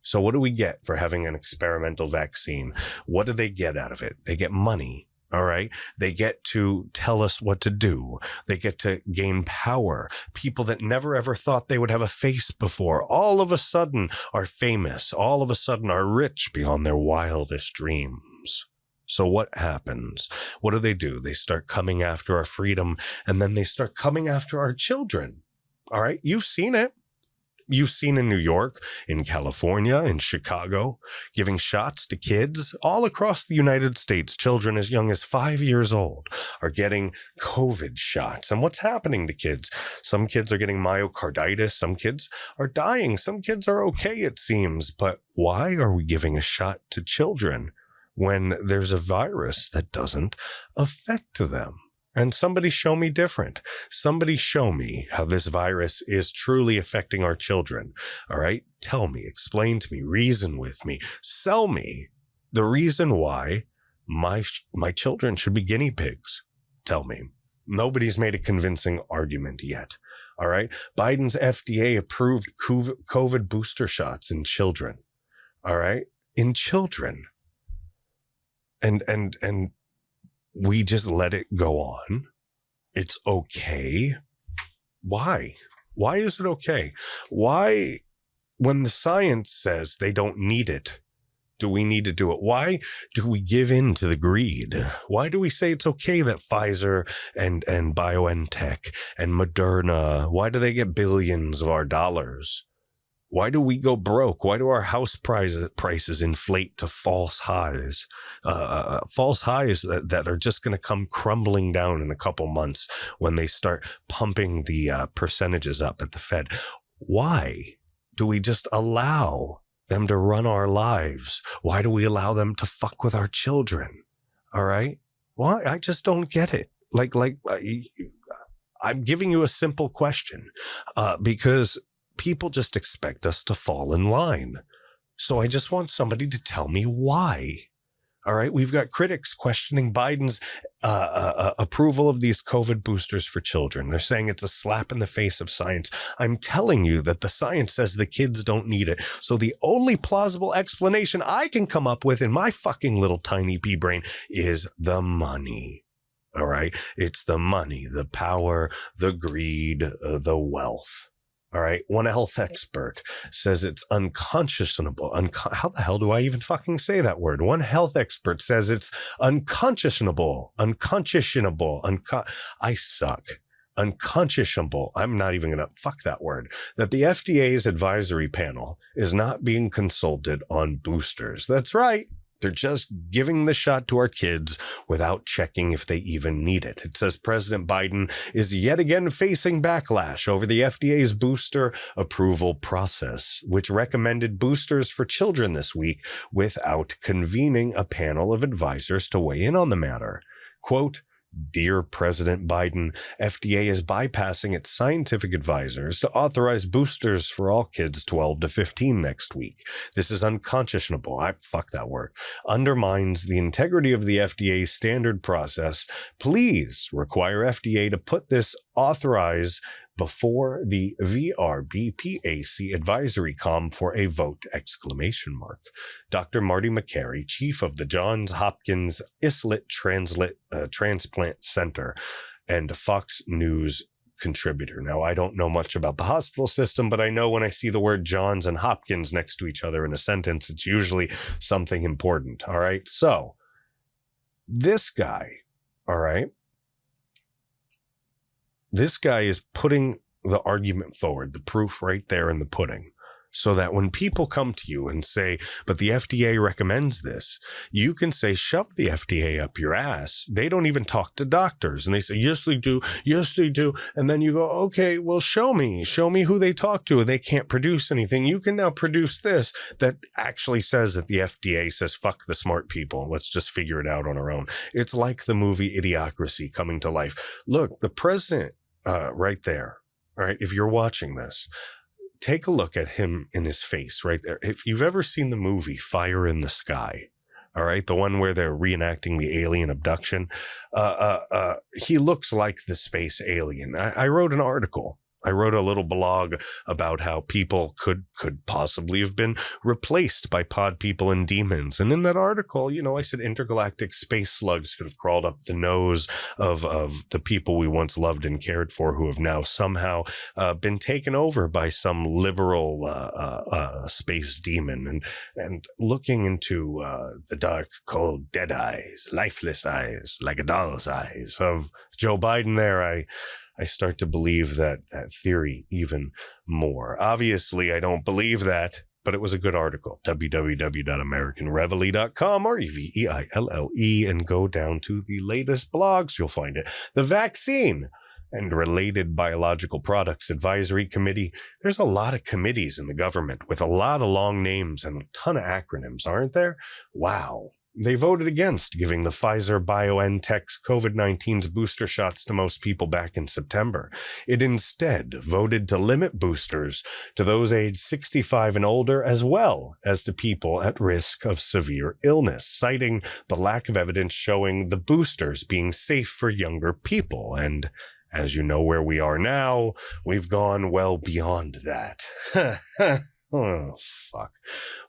So what do we get for having an experimental vaccine? What do they get out of it? They get money. All right. They get to tell us what to do. They get to gain power. People that never ever thought they would have a face before, all of a sudden are famous, all of a sudden are rich beyond their wildest dreams. So what happens? What do? They start coming after our freedom, and then they start coming after our children. All right. You've seen it. You've seen in New York, in California, in Chicago, giving shots to kids all across the United States. Children as young as 5 years old are getting COVID shots. And what's happening to kids? Some kids are getting myocarditis. Some kids are dying. Some kids are okay, it seems. But why are we giving a shot to children when there's a virus that doesn't affect them? And somebody show me different. Somebody show me how this virus is truly affecting our children. All right. Tell me, explain to me, reason with me, sell me the reason why my children should be guinea pigs. Tell me. Nobody's made a convincing argument yet. All right. Biden's FDA approved COVID booster shots in children. All right. In children. And we just let it go on. It's okay. Why? Why is it okay? Why, when the science says they don't need it, do we need to do it? Why do we give in to the greed? Why do we say it's okay that Pfizer and BioNTech and Moderna, why do they get billions of our dollars? Why do we go broke? Why do our house prices inflate to false highs? False highs that are just going to come crumbling down in a couple months when they start pumping the percentages up at the Fed. Why do we just allow them to run our lives? Why do we allow them to fuck with our children? All right. Why? I just don't get it. I'm giving you a simple question, because people just expect us to fall in line. So I just want somebody to tell me why. All right. We've got critics questioning Biden's approval of these COVID boosters for children. They're saying it's a slap in the face of science. I'm telling you that the science says the kids don't need it. So the only plausible explanation I can come up with in my fucking little tiny pea brain is the money. All right. It's the money, the power, the greed, the wealth. All right. One health expert says it's unconscionable. How the hell do I even fucking say that word? One health expert says it's unconscionable. I suck. Unconscionable. I'm not even going to fuck that word. That the FDA's advisory panel is not being consulted on boosters. That's right. They're just giving the shot to our kids without checking if they even need it. It says President Biden is yet again facing backlash over the FDA's booster approval process, which recommended boosters for children this week without convening a panel of advisors to weigh in on the matter. Quote, "Dear President Biden, FDA is bypassing its scientific advisors to authorize boosters for all kids 12 to 15 next week. This is unconscionable." Fuck that word. "Undermines the integrity of the FDA's standard process. Please require FDA to put this authorize before the VRBPAC advisory com for a vote, ! Dr. Marty McCary, chief of the Johns Hopkins Islet Transplant Center and Fox News contributor. Now, I don't know much about the hospital system, but I know when I see the word Johns and Hopkins next to each other in a sentence, it's usually something important. All right. So this guy, all right, this guy is putting the argument forward, the proof right there in the pudding, so that when people come to you and say, but the FDA recommends this, you can say, shove the FDA up your ass. They don't even talk to doctors. And they say, yes, they do. Yes, they do. And then you go, okay, well, show me who they talk to. They can't produce anything. You can now produce this that actually says that the FDA says, fuck the smart people. Let's just figure it out on our own. It's like the movie Idiocracy coming to life. Look, the president right there. All right. If you're watching this, take a look at him in his face right there. If you've ever seen the movie Fire in the Sky, all right, the one where they're reenacting the alien abduction, he looks like the space alien. I wrote an article I wrote a little blog about how people could possibly have been replaced by pod people and demons. And in that article, I said intergalactic space slugs could have crawled up the nose of the people we once loved and cared for, who have now somehow been taken over by some liberal space demon. And looking into the dark, cold, dead eyes, lifeless eyes, like a doll's eyes of Joe Biden there, I start to believe that theory even more. Obviously, I don't believe that, but it was a good article. www.americanreveille.com or Eveille, and go down to the latest blogs. You'll find it. The Vaccine and Related Biological Products Advisory Committee. There's a lot of committees in the government with a lot of long names and a ton of acronyms, aren't there? Wow. They voted against giving the Pfizer-BioNTech's COVID-19's booster shots to most people back in September. It instead voted to limit boosters to those aged 65 and older, as well as to people at risk of severe illness, citing the lack of evidence showing the boosters being safe for younger people. And as you know where we are now, we've gone well beyond that. Oh, fuck.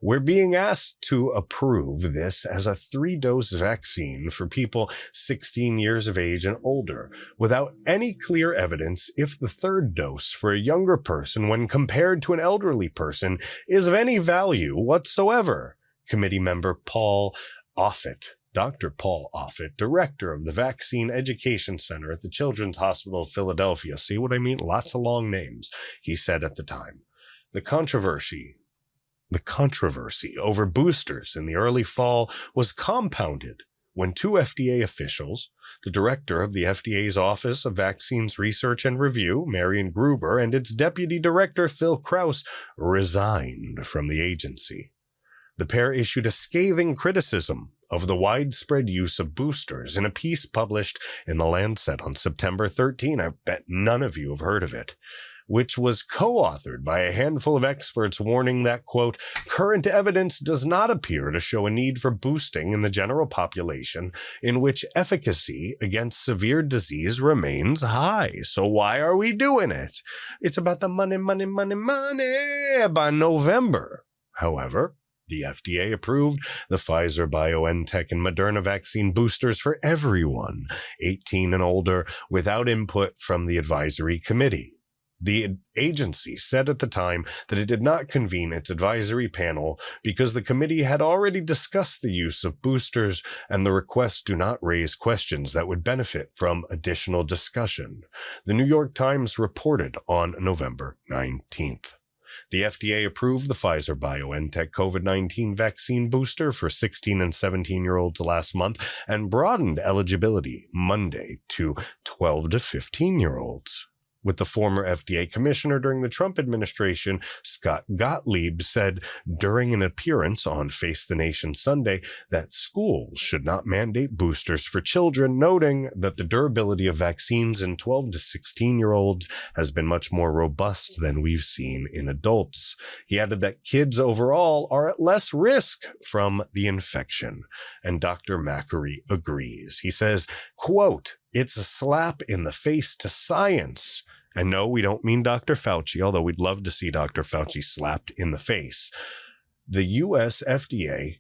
We're being asked to approve this as a 3-dose vaccine for people 16 years of age and older, without any clear evidence if the 3rd dose for a younger person, when compared to an elderly person, is of any value whatsoever. Committee member Paul Offit, Dr. Paul Offit, director of the Vaccine Education Center at the Children's Hospital of Philadelphia. See what I mean? Lots of long names, he said at the time. The controversy over boosters in the early fall was compounded when 2 FDA officials, the director of the FDA's Office of Vaccines Research and Review, Marion Gruber, and its deputy director, Phil Krause, resigned from the agency. The pair issued a scathing criticism of the widespread use of boosters in a piece published in The Lancet on September 13. I bet none of you have heard of it, which was co-authored by a handful of experts warning that, quote, current evidence does not appear to show a need for boosting in the general population in which efficacy against severe disease remains high. So why are we doing it? It's about the money. By November, however, the FDA approved the Pfizer, BioNTech, and Moderna vaccine boosters for everyone 18 and older without input from the advisory committee. The agency said at the time that it did not convene its advisory panel because the committee had already discussed the use of boosters and the requests do not raise questions that would benefit from additional discussion. The New York Times reported on November 19th. The FDA approved the Pfizer-BioNTech COVID-19 vaccine booster for 16 and 17-year-olds last month and broadened eligibility Monday to 12 to 15-year-olds. With the former FDA commissioner during the Trump administration, Scott Gottlieb, said during an appearance on Face the Nation Sunday that schools should not mandate boosters for children, noting that the durability of vaccines in 12 to 16-year-olds has been much more robust than we've seen in adults. He added that kids overall are at less risk from the infection, and Dr. Macquarie agrees. He says, quote, it's a slap in the face to science. And no, we don't mean Dr. Fauci, although we'd love to see Dr. Fauci slapped in the face. The U.S. FDA,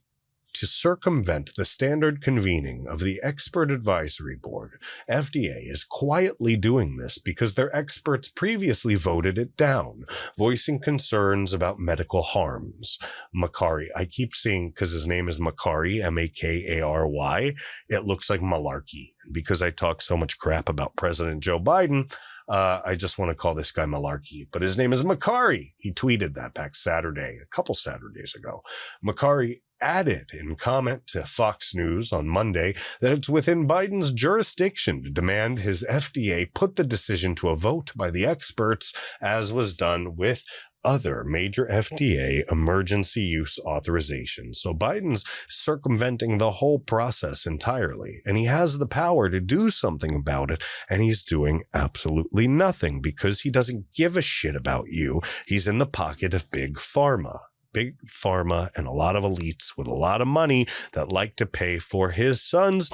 to circumvent the standard convening of the Expert Advisory Board, FDA is quietly doing this because their experts previously voted it down, voicing concerns about medical harms. Macquarie, I keep saying, because his name is Macquarie, M-A-K-A-R-Y, it looks like malarkey. Because I talk so much crap about President Joe Biden, I just want to call this guy malarkey, but his name is Macquarie. He tweeted that back Saturday, a couple Saturdays ago. Macquarie added in comment to Fox News on Monday that it's within Biden's jurisdiction to demand his FDA put the decision to a vote by the experts, as was done with other major FDA emergency use authorizations. So Biden's circumventing the whole process entirely, and he has the power to do something about it, and he's doing absolutely nothing because he doesn't give a shit about you. He's in the pocket of Big Pharma. Big Pharma and a lot of elites with a lot of money that like to pay for his son's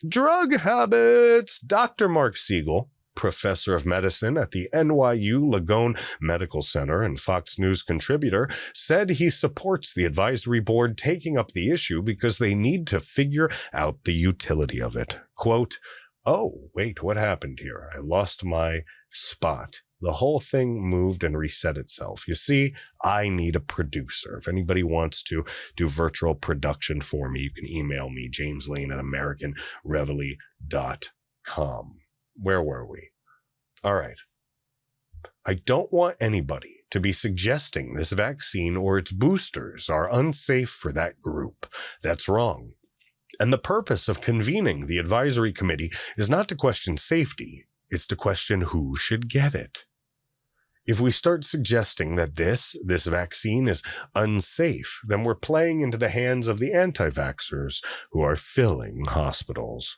drug habits. Dr. Mark Siegel, professor of medicine at the NYU Langone Medical Center and Fox News contributor, said he supports the advisory board taking up the issue because they need to figure out the utility of it. Quote, "Oh, wait, what happened here? I lost my spot. The whole thing moved and reset itself. You see, I need a producer. If anybody wants to do virtual production for me, you can email me, jameslane@AmericanReveille.com. Where were we? All right. I don't want anybody to be suggesting this vaccine or its boosters are unsafe for that group. That's wrong. And the purpose of convening the advisory committee is not to question safety. It's to question who should get it. If we start suggesting that this vaccine is unsafe, then we're playing into the hands of the anti-vaxxers who are filling hospitals.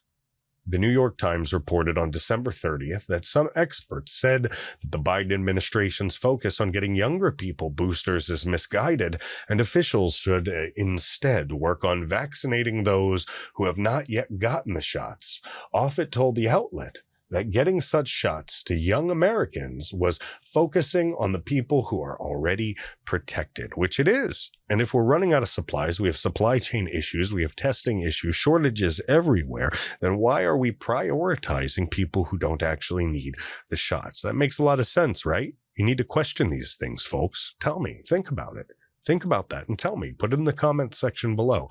The New York Times reported on December 30th that some experts said that the Biden administration's focus on getting younger people boosters is misguided, and officials should instead work on vaccinating those who have not yet gotten the shots. Offit told the outlet that getting such shots to young Americans was focusing on the people who are already protected, which it is. And if we're running out of supplies, we have supply chain issues, we have testing issues, shortages everywhere, then why are we prioritizing people who don't actually need the shots? That makes a lot of sense, right? You need to question these things, folks. Tell me. Think about it. Think about that and tell me. Put it in the comments section below.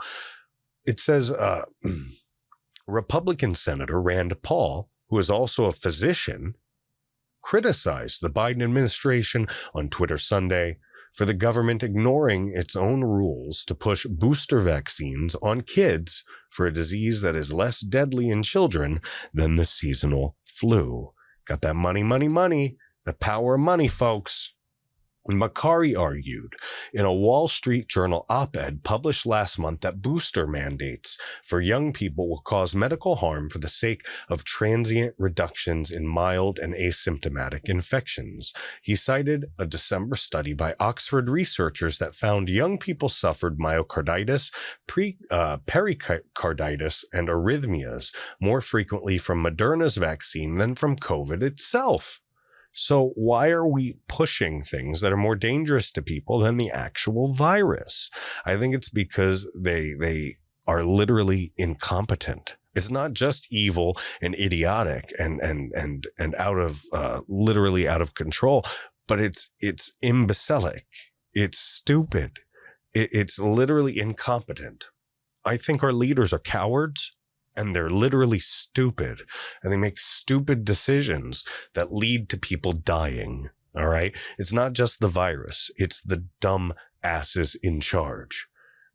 It says, Republican Senator Rand Paul, who is also a physician, criticized the Biden administration on Twitter Sunday for the government ignoring its own rules to push booster vaccines on kids for a disease that is less deadly in children than the seasonal flu. Got that money, money, money. The power of money, folks. Makary argued in a Wall Street Journal op-ed published last month that booster mandates for young people will cause medical harm for the sake of transient reductions in mild and asymptomatic infections. He cited a December study by Oxford researchers that found young people suffered myocarditis, pericarditis, and arrhythmias more frequently from Moderna's vaccine than from COVID itself. So why are we pushing things that are more dangerous to people than the actual virus? I think it's because they are literally incompetent. It's not just evil and idiotic and out of literally out of control, but it's imbecilic. It's stupid. It's literally incompetent. I think our leaders are cowards. And they're literally stupid, and they make stupid decisions that lead to people dying. All right. It's not just the virus. It's the dumb asses in charge.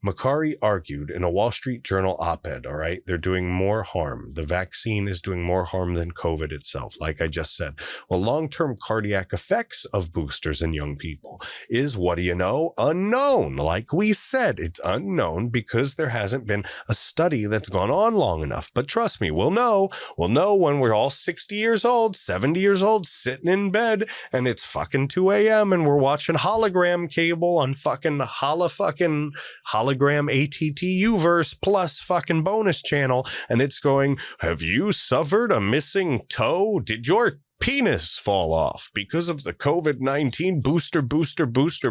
Makary argued in a Wall Street Journal op-ed, all right, they're doing more harm. The vaccine is doing more harm than COVID itself, like I just said. Well, long-term cardiac effects of boosters in young people is, what do you know? Unknown. Like we said, it's unknown because there hasn't been a study that's gone on long enough. But trust me, we'll know. We'll know when we're all 60 years old, 70 years old, sitting in bed, and it's fucking 2 a.m. and we're watching hologram cable on fucking hologram ATTU-verse plus fucking bonus channel, and it's going, have you suffered a missing toe? Did your penis fall off because of the COVID-19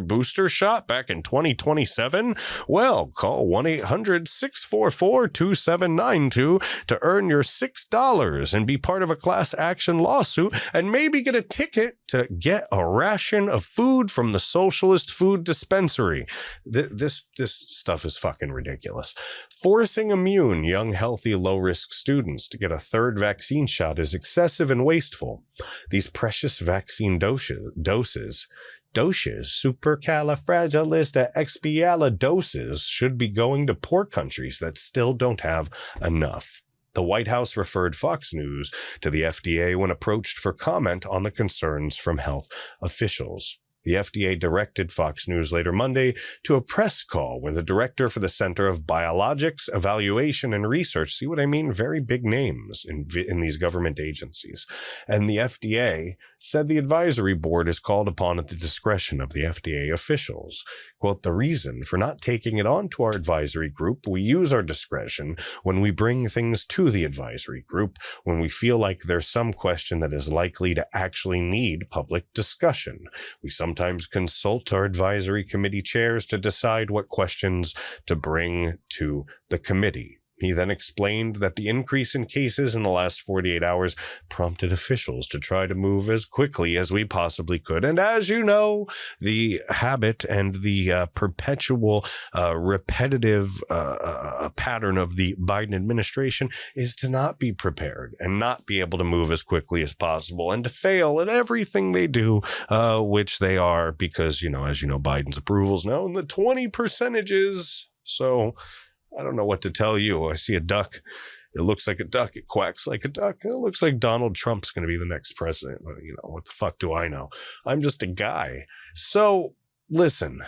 booster shot back in 2027? Well, call 1-800-644-2792 to earn your $6 and be part of a class action lawsuit and maybe get a ticket to get a ration of food from the Socialist Food Dispensary. This stuff is fucking ridiculous. Forcing immune, young, healthy, low-risk students to get a third vaccine shot is excessive and wasteful. These precious vaccine doses, supercalifragilisticexpialidocious, should be going to poor countries that still don't have enough. The White House referred Fox News to the FDA when approached for comment on the concerns from health officials. The FDA directed Fox News later Monday to a press call where the director for the Center of Biologics Evaluation and Research, see what I mean? Very big names in these government agencies. And the FDA said the advisory board is called upon at the discretion of the FDA officials. Quote, the reason for not taking it on to our advisory group, we use our discretion when we bring things to the advisory group, when we feel like there's some question that is likely to actually need public discussion. We sometimes consult our advisory committee chairs to decide what questions to bring to the committee. He then explained that the increase in cases in the last 48 hours prompted officials to try to move as quickly as we possibly could. And as you know, the habit and the perpetual, repetitive pattern of the Biden administration is to not be prepared and not be able to move as quickly as possible and to fail at everything they do, which they are because, as you know, Biden's approval's now in the 20%. So I don't know what to tell you. I see a duck. It looks like a duck. It quacks like a duck. It looks like Donald Trump's going to be the next president. What the fuck do I know? I'm just a guy. So listen.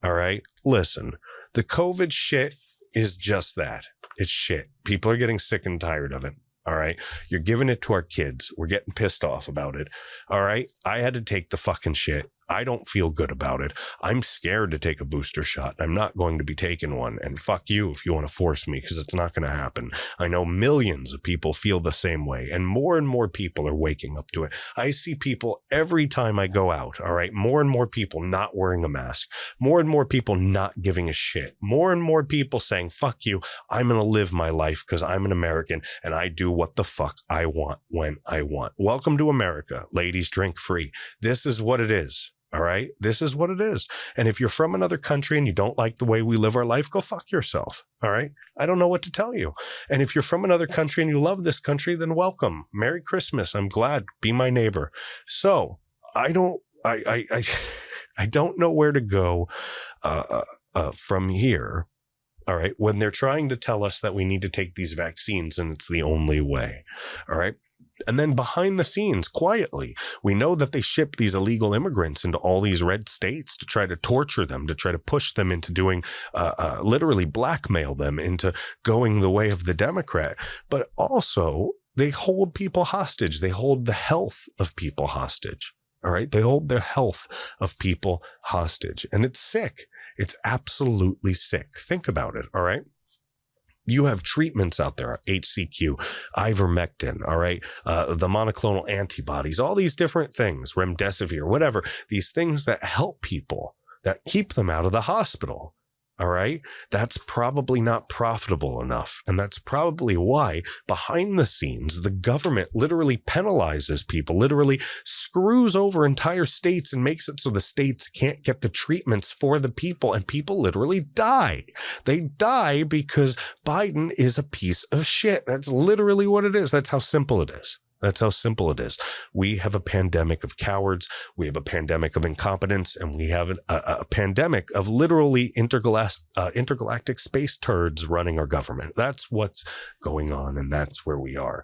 All right. Listen, the COVID shit is just that. It's shit. People are getting sick and tired of it. All right. You're giving it to our kids. We're getting pissed off about it. All right. I had to take the fucking shit. I don't feel good about it. I'm scared to take a booster shot. I'm not going to be taking one. And fuck you if you want to force me, because it's not going to happen. I know millions of people feel the same way, and more people are waking up to it. I see people every time I go out. All right. More and more people not wearing a mask. More and more people not giving a shit. More and more people saying, fuck you. I'm going to live my life because I'm an American and I do what the fuck I want when I want. Welcome to America. Ladies, drink free. This is what it is. All right. This is what it is. And if you're from another country and you don't like the way we live our life, go fuck yourself. All right. I don't know what to tell you. And if you're from another country and you love this country, then welcome. Merry Christmas. I'm glad. Be my neighbor. So I don't know where to go from here. All right. When they're trying to tell us that we need to take these vaccines and it's the only way. All right. And then behind the scenes, quietly, we know that they ship these illegal immigrants into all these red states to try to torture them, to try to push them into doing, literally blackmail them into going the way of the Democrat. But also, they hold people hostage. They hold the health of people hostage. All right. They hold their health of people hostage. And it's sick. It's absolutely sick. Think about it. All right. You have treatments out there, HCQ, ivermectin, all right, the monoclonal antibodies, all these different things, remdesivir, whatever, these things that help people, that keep them out of the hospital. All right. That's probably not profitable enough. And that's probably why behind the scenes, the government literally penalizes people, literally screws over entire states and makes it so the states can't get the treatments for the people. And people literally die. They die because Biden is a piece of shit. That's literally what it is. That's how simple it is. That's how simple it is. We have a pandemic of cowards. We have a pandemic of incompetence, and we have a pandemic of literally intergalactic space turds running our government. That's what's going on, and that's where we are.